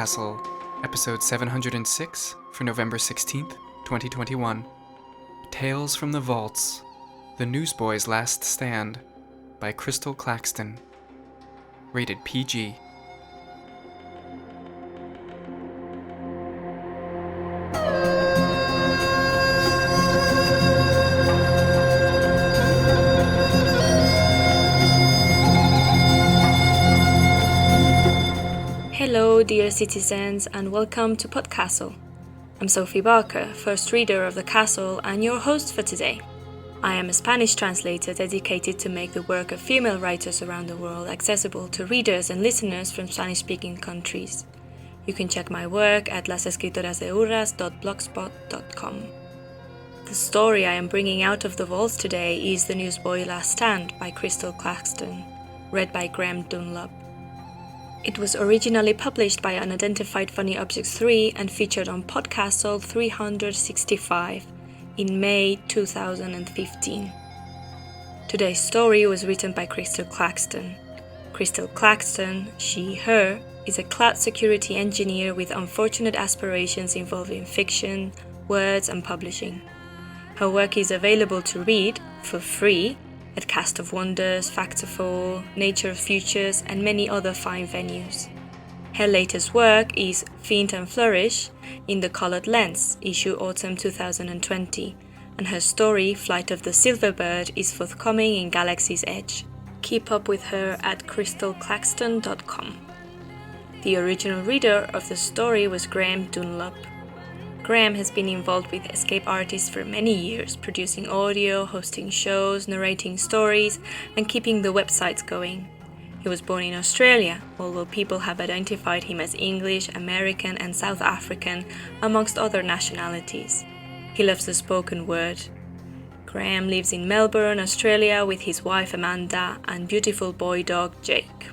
PodCastle, episode 706 for November 16th, 2021. Tales from the Vaults, The Newsboy's Last Stand, by Crystal Claxton. Rated PG. Hello, dear citizens, and welcome to PodCastle. I'm Sophie Barker, first reader of the castle and your host for today. I am a Spanish translator dedicated to make the work of female writers around the world accessible to readers and listeners from Spanish-speaking countries. You can check my work at lasescritorasdeurras.blogspot.com. The story I am bringing out of the vaults today is The Newsboy Last Stand by Crystal Claxton, read by Graham Dunlop. It was originally published by Unidentified Funny Objects 3 and featured on PodCastle 365 in May 2015. Today's story was written by Crystal Claxton. Crystal Claxton, she/her, is a cloud security engineer with unfortunate aspirations involving fiction, words, and publishing. Her work is available to read for free at Cast of Wonders, Factor4, Nature of Futures, and many other fine venues. Her latest work is Feint and Flourish in the Colored Lens, issue autumn 2020, and her story Flight of the Silverbird is forthcoming in Galaxy's Edge. Keep up with her at crystalclaxton.com. The original reader of the story was Graham Dunlop. Graham has been involved with escape artists for many years, producing audio, hosting shows, narrating stories, and keeping the websites going. He was born in Australia, although people have identified him as English, American, and South African, amongst other nationalities. He loves the spoken word. Graham lives in Melbourne, Australia, with his wife Amanda and beautiful boy dog Jake.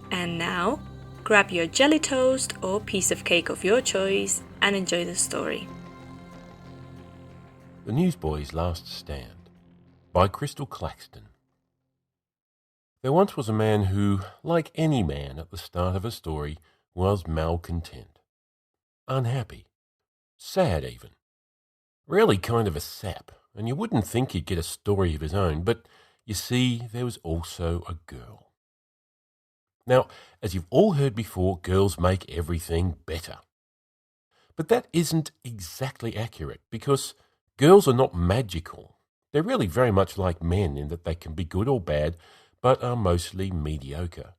And now, grab your jelly toast or piece of cake of your choice and enjoy the story. The Newsboy's Last Stand by Crystal Claxton. There once was a man who, like any man at the start of a story, was malcontent, unhappy, sad even, really kind of a sap, and you wouldn't think he'd get a story of his own, but you see, there was also a girl. Now, as you've all heard before, girls make everything better. But that isn't exactly accurate, because girls are not magical. They're really very much like men in that they can be good or bad, but are mostly mediocre.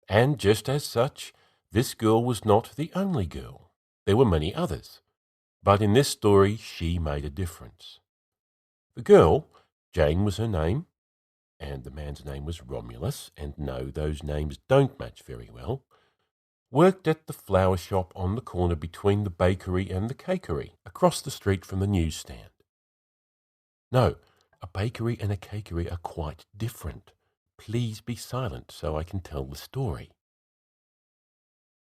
And just as such, this girl was not the only girl. There were many others. But in this story, she made a difference. The girl, Jane was her name, and the man's name was Romulus, and no, those names don't match very well, worked at the flower shop on the corner between the bakery and the cakery, across the street from the newsstand. No, a bakery and a cakery are quite different. Please be silent so I can tell the story.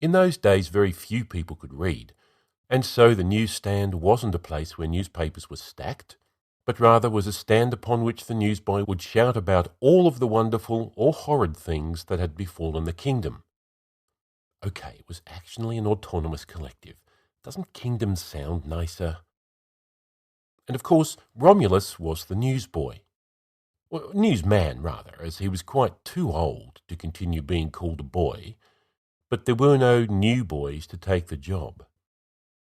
In those days, very few people could read, and so the newsstand wasn't a place where newspapers were stacked, but rather was a stand upon which the newsboy would shout about all of the wonderful or horrid things that had befallen the kingdom. Okay, it was actually an autonomous collective. Doesn't kingdom sound nicer? And of course, Romulus was the newsboy. Well, newsman, rather, as he was quite too old to continue being called a boy, but there were no new boys to take the job.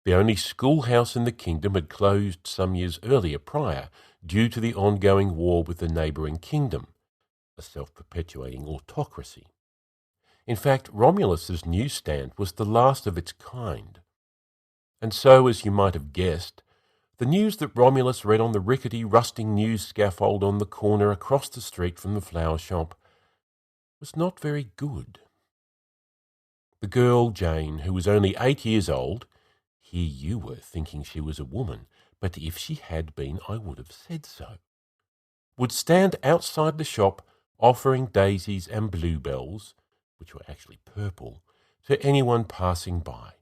The only schoolhouse in the kingdom had closed some years earlier prior due to the ongoing war with the neighbouring kingdom, a self-perpetuating autocracy. In fact, Romulus's newsstand was the last of its kind. And so, as you might have guessed, the news that Romulus read on the rickety, rusting news scaffold on the corner across the street from the flower shop was not very good. The girl, Jane, who was only 8 years old, here you were thinking she was a woman, but if she had been, I would have said so, would stand outside the shop offering daisies and bluebells, which were actually purple, to anyone passing by.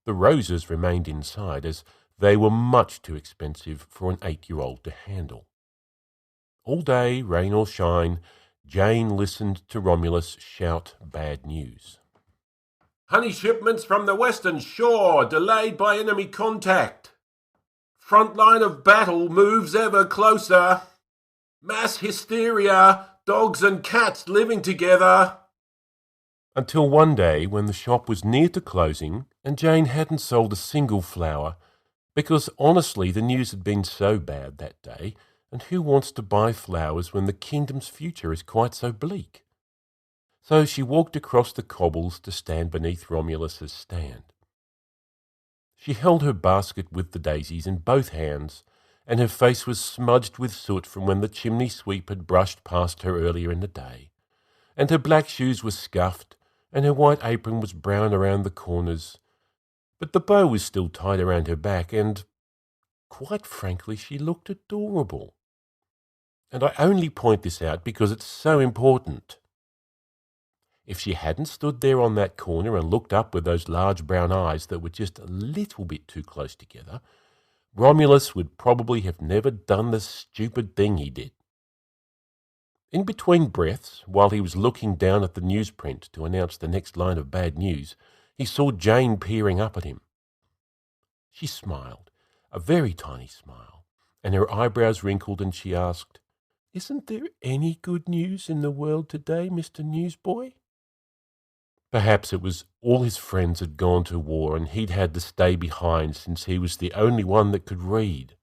The roses remained inside, as they were much too expensive for an 8-year-old to handle. All day, rain or shine, Jane listened to Romulus shout bad news. Honey shipments from the western shore delayed by enemy contact. Front line of battle moves ever closer. Mass hysteria, dogs and cats living together. Until one day when the shop was near to closing and Jane hadn't sold a single flower, because honestly the news had been so bad that day, and who wants to buy flowers when the kingdom's future is quite so bleak? So she walked across the cobbles to stand beneath Romulus's stand. She held her basket with the daisies in both hands, and her face was smudged with soot from when the chimney sweep had brushed past her earlier in the day, and her black shoes were scuffed, and her white apron was brown around the corners, but the bow was still tied around her back, and, quite frankly, she looked adorable. And I only point this out because it's so important. If she hadn't stood there on that corner and looked up with those large brown eyes that were just a little bit too close together, Romulus would probably have never done the stupid thing he did. In between breaths, while he was looking down at the newsprint to announce the next line of bad news, he saw Jane peering up at him. She smiled, a very tiny smile, and her eyebrows wrinkled, and she asked, "Isn't there any good news in the world today, Mr. Newsboy?" Perhaps it was all his friends had gone to war and he'd had to stay behind since he was the only one that could read.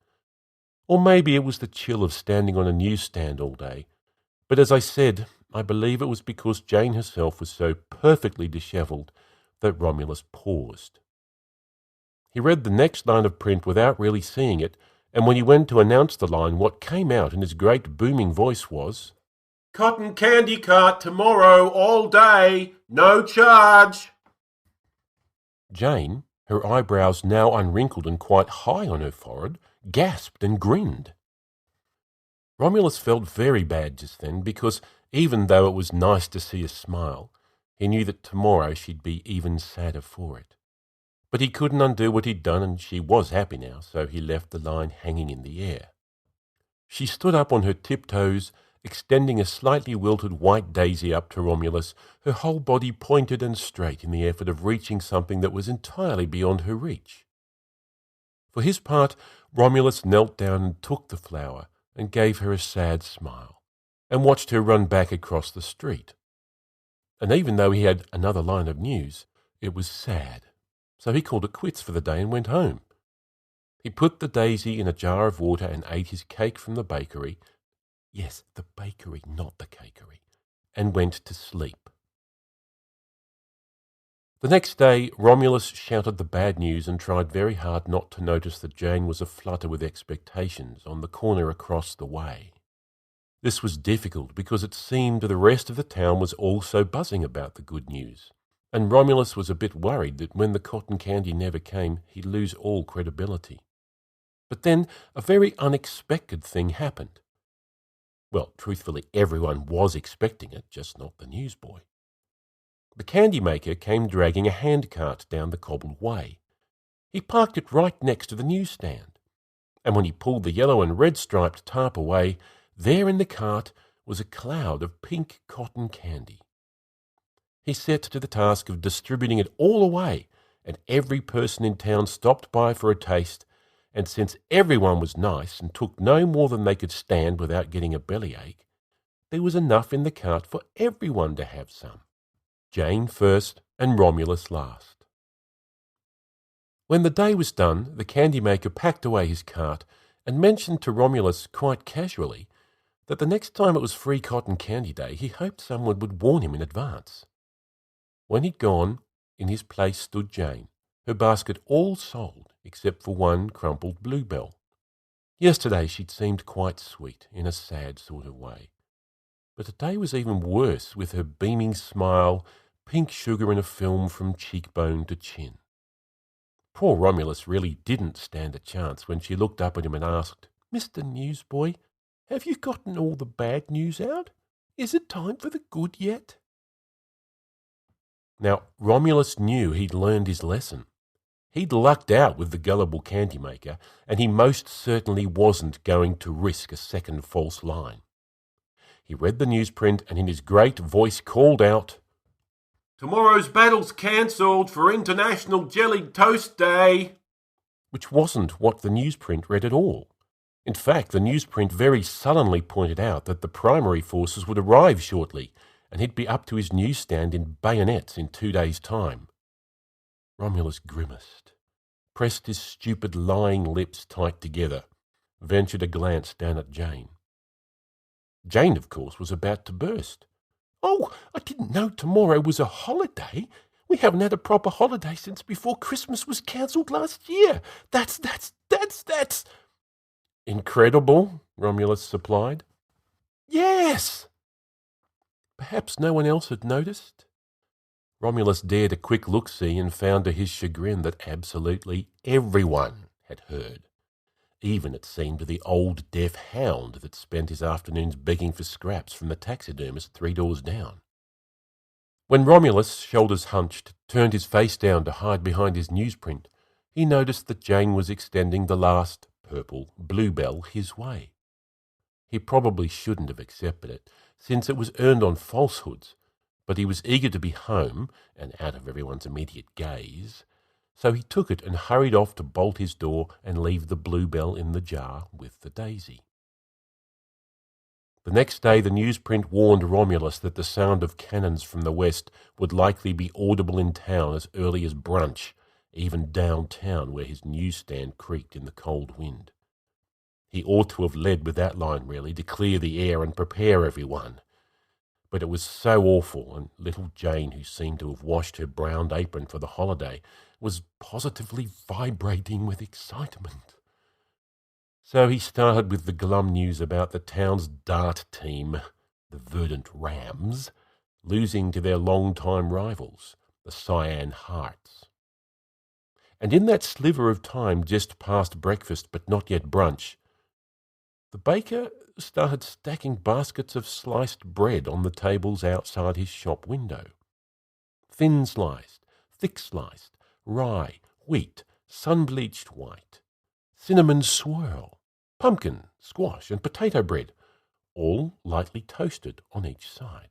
Or maybe it was the chill of standing on a newsstand all day. But as I said, I believe it was because Jane herself was so perfectly dishevelled that Romulus paused. He read the next line of print without really seeing it, and when he went to announce the line, what came out in his great booming voice was, "Cotton candy cart tomorrow all day, no charge." Jane, her eyebrows now unwrinkled and quite high on her forehead, gasped and grinned. Romulus felt very bad just then because, even though it was nice to see a smile, he knew that tomorrow she'd be even sadder for it. But he couldn't undo what he'd done, and she was happy now, so he left the line hanging in the air. She stood up on her tiptoes, extending a slightly wilted white daisy up to Romulus, her whole body pointed and straight in the effort of reaching something that was entirely beyond her reach. For his part, Romulus knelt down and took the flower and gave her a sad smile, and watched her run back across the street. And even though he had another line of news, it was sad, so he called it quits for the day and went home. He put the daisy in a jar of water and ate his cake from the bakery, yes, the bakery, not the cakery, and went to sleep. The next day, Romulus shouted the bad news and tried very hard not to notice that Jane was aflutter with expectations on the corner across the way. This was difficult because it seemed the rest of the town was also buzzing about the good news, and Romulus was a bit worried that when the cotton candy never came, he'd lose all credibility. But then a very unexpected thing happened. Well, truthfully, everyone was expecting it, just not the newsboy. The candy maker came dragging a handcart down the cobbled way. He parked it right next to the newsstand, and when he pulled the yellow and red striped tarp away, there in the cart was a cloud of pink cotton candy. He set to the task of distributing it all away, and every person in town stopped by for a taste, and since everyone was nice and took no more than they could stand without getting a bellyache, there was enough in the cart for everyone to have some. Jane first and Romulus last. When the day was done, the candy maker packed away his cart and mentioned to Romulus quite casually that the next time it was Free Cotton Candy Day, he hoped someone would warn him in advance. When he'd gone, in his place stood Jane, her basket all sold except for one crumpled bluebell. Yesterday she'd seemed quite sweet in a sad sort of way, but today was even worse with her beaming smile, pink sugar in a film from cheekbone to chin. Poor Romulus really didn't stand a chance when she looked up at him and asked, "Mr. Newsboy, have you gotten all the bad news out? Is it time for the good yet?" Now, Romulus knew he'd learned his lesson. He'd lucked out with the gullible candy maker, and he most certainly wasn't going to risk a second false line. He read the newsprint and in his great voice called out, Tomorrow's battle's cancelled for International Jellied Toast Day. Which wasn't what the newsprint read at all. In fact, the newsprint very sullenly pointed out that the primary forces would arrive shortly, and he'd be up to his newsstand in bayonets in 2 days' time. Romulus grimaced, pressed his stupid lying lips tight together, ventured a glance down at Jane. Jane, of course, was about to burst. "Oh, I didn't know tomorrow was a holiday. We haven't had a proper holiday since before Christmas was cancelled last year. That's... Incredible, Romulus supplied. Yes! Perhaps no one else had noticed. Romulus dared a quick look-see and found to his chagrin that absolutely everyone had heard. Even, it seemed, the old deaf hound that spent his afternoons begging for scraps from the taxidermist 3 doors down. When Romulus, shoulders hunched, turned his face down to hide behind his newsprint, he noticed that Jane was extending the last purple bluebell his way. He probably shouldn't have accepted it, since it was earned on falsehoods, but he was eager to be home and out of everyone's immediate gaze, so he took it and hurried off to bolt his door and leave the bluebell in the jar with the daisy. The next day the newsprint warned Romulus that the sound of cannons from the west would likely be audible in town as early as brunch, even downtown where his newsstand creaked in the cold wind. He ought to have led with that line, really, to clear the air and prepare everyone. But it was so awful, and little Jane, who seemed to have washed her brown apron for the holiday, was positively vibrating with excitement. So he started with the glum news about the town's dart team, the Verdant Rams, losing to their long-time rivals, the Cyan Hearts. And in that sliver of time just past breakfast but not yet brunch, the baker started stacking baskets of sliced bread on the tables outside his shop window. Thin sliced, thick sliced, rye, wheat, sun-bleached white, cinnamon swirl, pumpkin, squash and potato bread, all lightly toasted on each side.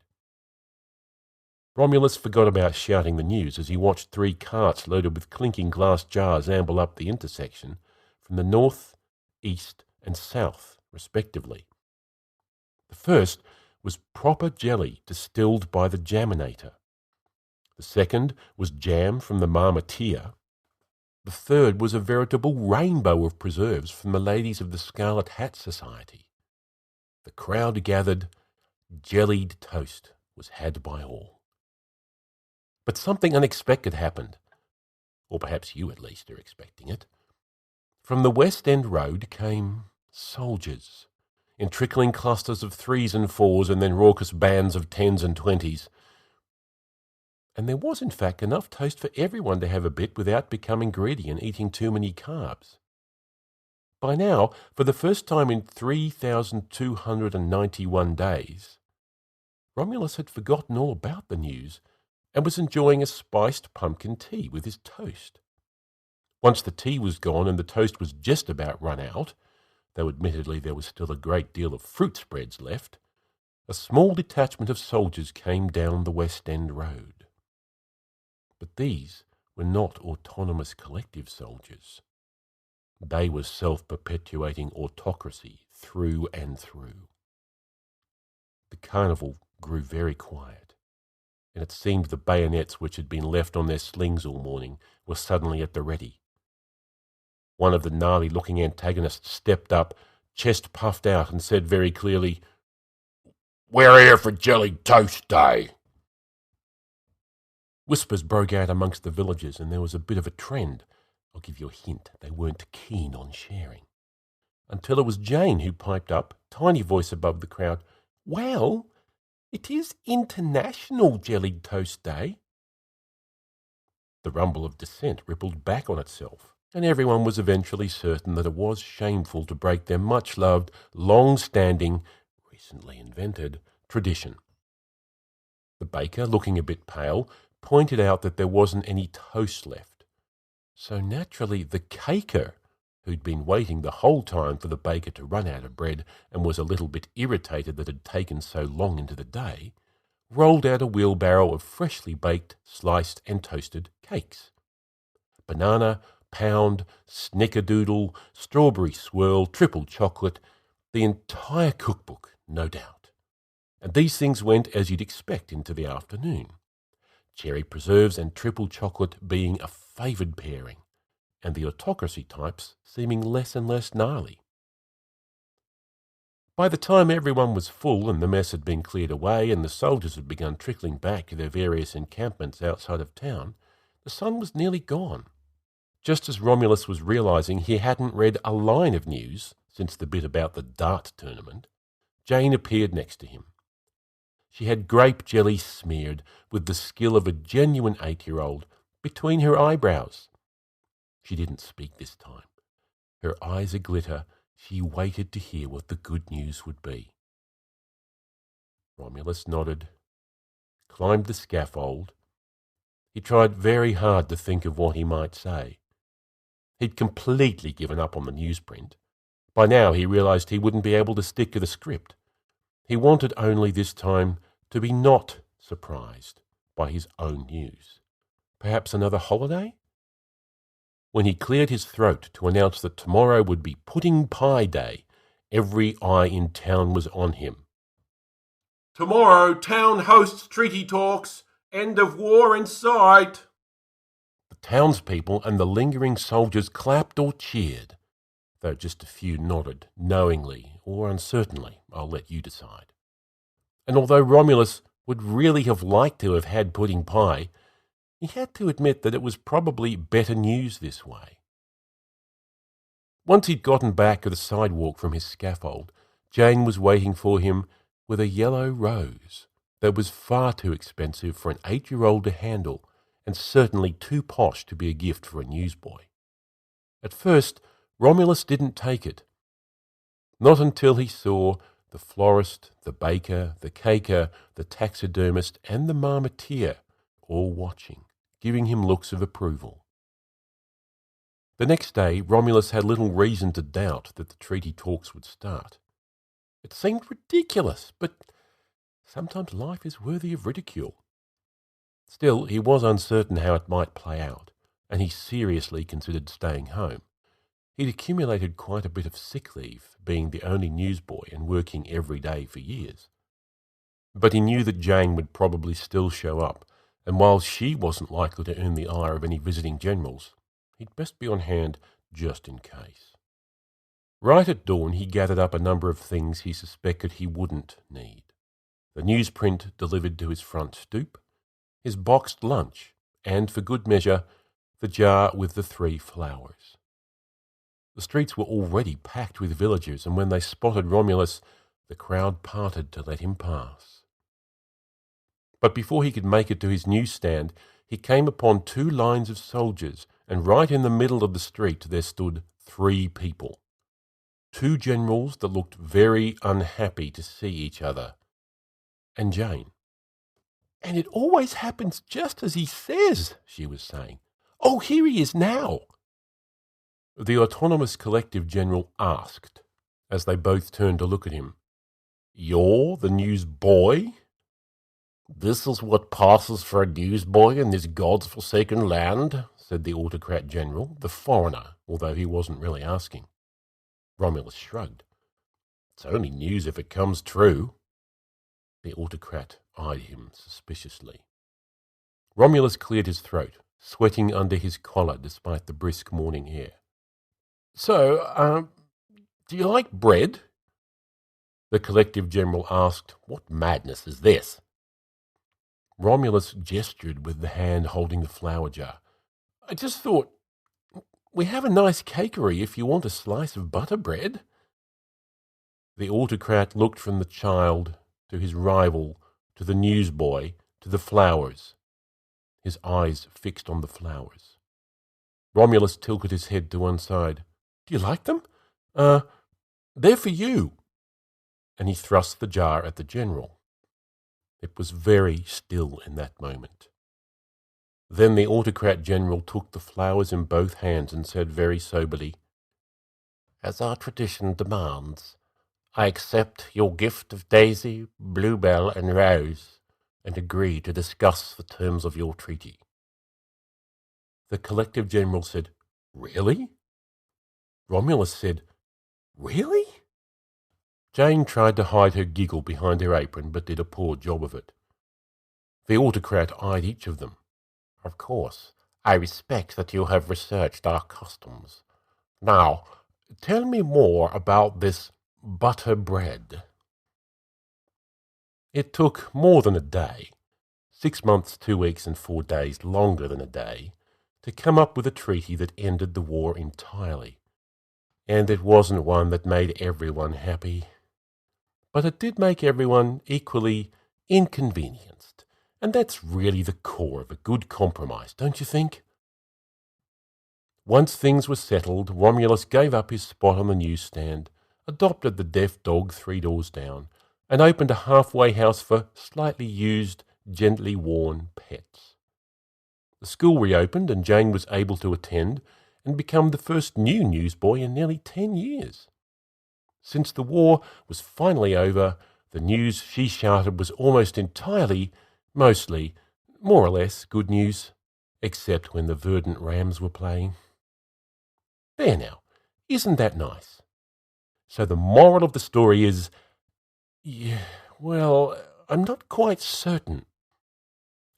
Romulus forgot about shouting the news as he watched 3 carts loaded with clinking glass jars amble up the intersection from the north, east and south, respectively. The first was proper jelly distilled by the Jaminator. The second was jam from the Marmotier. The third was a veritable rainbow of preserves from the ladies of the Scarlet Hat Society. The crowd gathered. Jellied toast was had by all. But something unexpected happened, or perhaps you at least are expecting it. From the West End Road came soldiers, in trickling clusters of 3s and 4s and then raucous bands of 10s and 20s. And there was, in fact, enough toast for everyone to have a bit without becoming greedy and eating too many carbs. By now, for the first time in 3,291 days, Romulus had forgotten all about the news and was enjoying a spiced pumpkin tea with his toast. Once the tea was gone and the toast was just about run out, though admittedly there was still a great deal of fruit spreads left, a small detachment of soldiers came down the West End Road. But these were not autonomous collective soldiers. They were self-perpetuating autocracy through and through. The carnival grew very quiet, and it seemed the bayonets which had been left on their slings all morning were suddenly at the ready. One of the gnarly-looking antagonists stepped up, chest puffed out, and said very clearly, "We're here for Jellied Toast Day." Whispers broke out amongst the villagers, and there was a bit of a trend. I'll give you a hint, they weren't keen on sharing. Until it was Jane who piped up, tiny voice above the crowd, "Well, it is International Jellied Toast Day." The rumble of dissent rippled back on itself, and everyone was eventually certain that it was shameful to break their much-loved, long-standing, recently invented tradition. The baker, looking a bit pale, pointed out that there wasn't any toast left. So naturally the caker, who'd been waiting the whole time for the baker to run out of bread and was a little bit irritated that it had taken so long into the day, rolled out a wheelbarrow of freshly baked, sliced and toasted cakes. Banana, pound, snickerdoodle, strawberry swirl, triple chocolate, the entire cookbook, no doubt. And these things went as you'd expect into the afternoon. Cherry preserves and triple chocolate being a favoured pairing, and the autocracy types seeming less and less gnarly. By the time everyone was full and the mess had been cleared away and the soldiers had begun trickling back to their various encampments outside of town, the sun was nearly gone. Just as Romulus was realising he hadn't read a line of news since the bit about the dart tournament, Jane appeared next to him. She had grape jelly smeared with the skill of a genuine 8-year-old between her eyebrows. She didn't speak this time. Her eyes aglitter, she waited to hear what the good news would be. Romulus nodded, climbed the scaffold. He tried very hard to think of what he might say. He'd completely given up on the newsprint. By now he realised he wouldn't be able to stick to the script. He wanted only this time to be not surprised by his own news. Perhaps another holiday? When he cleared his throat to announce that tomorrow would be Pudding Pie Day, every eye in town was on him. "Tomorrow town hosts treaty talks. End of war in sight." The townspeople and the lingering soldiers clapped or cheered, though just a few nodded, knowingly or uncertainly. I'll let you decide. And although Romulus would really have liked to have had pudding pie, he had to admit that it was probably better news this way. Once he'd gotten back to the sidewalk from his scaffold, Jane was waiting for him with a yellow rose that was far too expensive for an 8-year-old to handle and certainly too posh to be a gift for a newsboy. At first, Romulus didn't take it. Not until he saw the florist, the baker, the caker, the taxidermist and the marmotier all watching, giving him looks of approval. The next day, Romulus had little reason to doubt that the treaty talks would start. It seemed ridiculous, but sometimes life is worthy of ridicule. Still, he was uncertain how it might play out, and he seriously considered staying home. He'd accumulated quite a bit of sick leave, being the only newsboy and working every day for years. But he knew that Jane would probably still show up, and while she wasn't likely to earn the ire of any visiting generals, he'd best be on hand just in case. Right at dawn he gathered up a number of things he suspected he wouldn't need. The newsprint delivered to his front stoop, his boxed lunch, and, for good measure, the jar with the 3 flowers. The streets were already packed with villagers, and when they spotted Romulus, the crowd parted to let him pass. But before he could make it to his newsstand, he came upon 2 lines of soldiers, and right in the middle of the street there stood 3 people. 2 generals that looked very unhappy to see each other. And Jane. "And it always happens just as he says," she was saying. "Oh, here he is now." The autonomous collective general asked, as they both turned to look at him, "You're the newsboy? This is what passes for a newsboy in this God's forsaken land," said the autocrat general, the foreigner, although he wasn't really asking. Romulus shrugged. "It's only news if it comes true." The autocrat eyed him suspiciously. Romulus cleared his throat, sweating under his collar despite the brisk morning air. "So, do you like bread?" The collective general asked. "What madness is this?" Romulus gestured with the hand holding the flour jar. "I just thought, we have a nice cakery if you want a slice of butter bread." The autocrat looked from the child to his rival, to the newsboy, to the flowers, his eyes fixed on the flowers. Romulus tilted his head to one side. "Do you like them? They're for you." And he thrust the jar at the general. It was very still in that moment. Then the autocrat general took the flowers in both hands and said very soberly, "As our tradition demands, I accept your gift of daisy, bluebell, and rose, and agree to discuss the terms of your treaty. The collective general said, "Really?" Romulus said, "Really?" Jane tried to hide her giggle behind her apron, but did a poor job of it. The autocrat eyed each of them. "Of course, I respect that you have researched our customs. Now, tell me more about this butter bread." It took more than a day, 6 months, 2 weeks, and 4 days longer than a day, to come up with a treaty that ended the war entirely. And it wasn't one that made everyone happy. But it did make everyone equally inconvenienced, and that's really the core of a good compromise, don't you think? Once things were settled, Romulus gave up his spot on the newsstand, adopted the deaf dog 3 doors down, and opened a halfway house for slightly used, gently worn pets. The school reopened, and Jane was able to attend and become the first new newsboy in nearly 10 years. Since the war was finally over, the news she shouted was almost entirely, mostly, more or less, good news, except when the Verdant Rams were playing. There now, isn't that nice? So the moral of the story is, well, I'm not quite certain.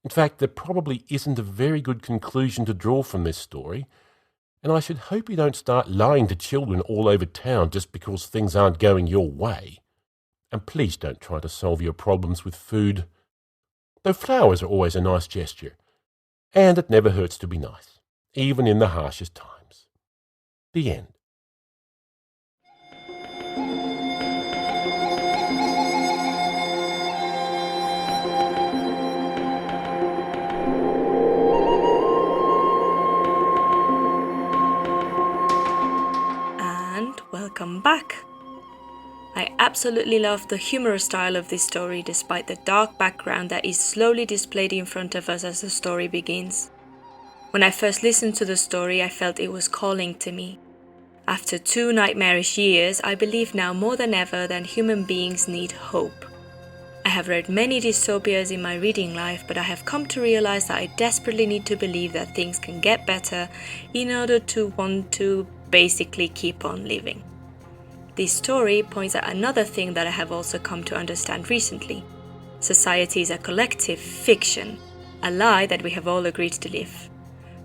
In fact, there probably isn't a very good conclusion to draw from this story, and I should hope you don't start lying to children all over town just because things aren't going your way. And please don't try to solve your problems with food. Though flowers are always a nice gesture, and it never hurts to be nice, even in the harshest times. The end. Welcome back! I absolutely love the humorous style of this story despite the dark background that is slowly displayed in front of us as the story begins. When I first listened to the story, I felt it was calling to me. After 2 nightmarish years, I believe now more than ever that human beings need hope. I have read many dystopias in my reading life, but I have come to realize that I desperately need to believe that things can get better in order to want to basically keep on living. This story points at another thing that I have also come to understand recently. Society is a collective fiction, a lie that we have all agreed to live.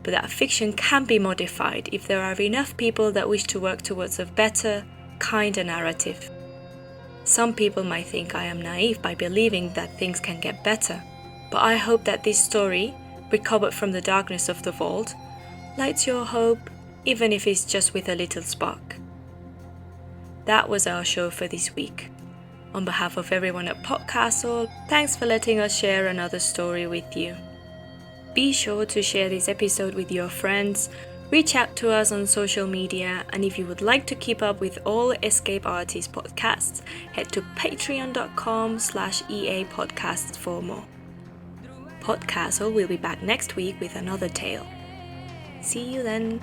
But that fiction can be modified if there are enough people that wish to work towards a better, kinder narrative. Some people might think I am naive by believing that things can get better, but I hope that this story, recovered from the darkness of the vault, lights your hope, even if it's just with a little spark. That was our show for this week. On behalf of everyone at PodCastle, thanks for letting us share another story with you. Be sure to share this episode with your friends, reach out to us on social media, and if you would like to keep up with all Escape Artist podcasts, head to patreon.com/EA podcasts for more. PodCastle will be back next week with another tale. See you then.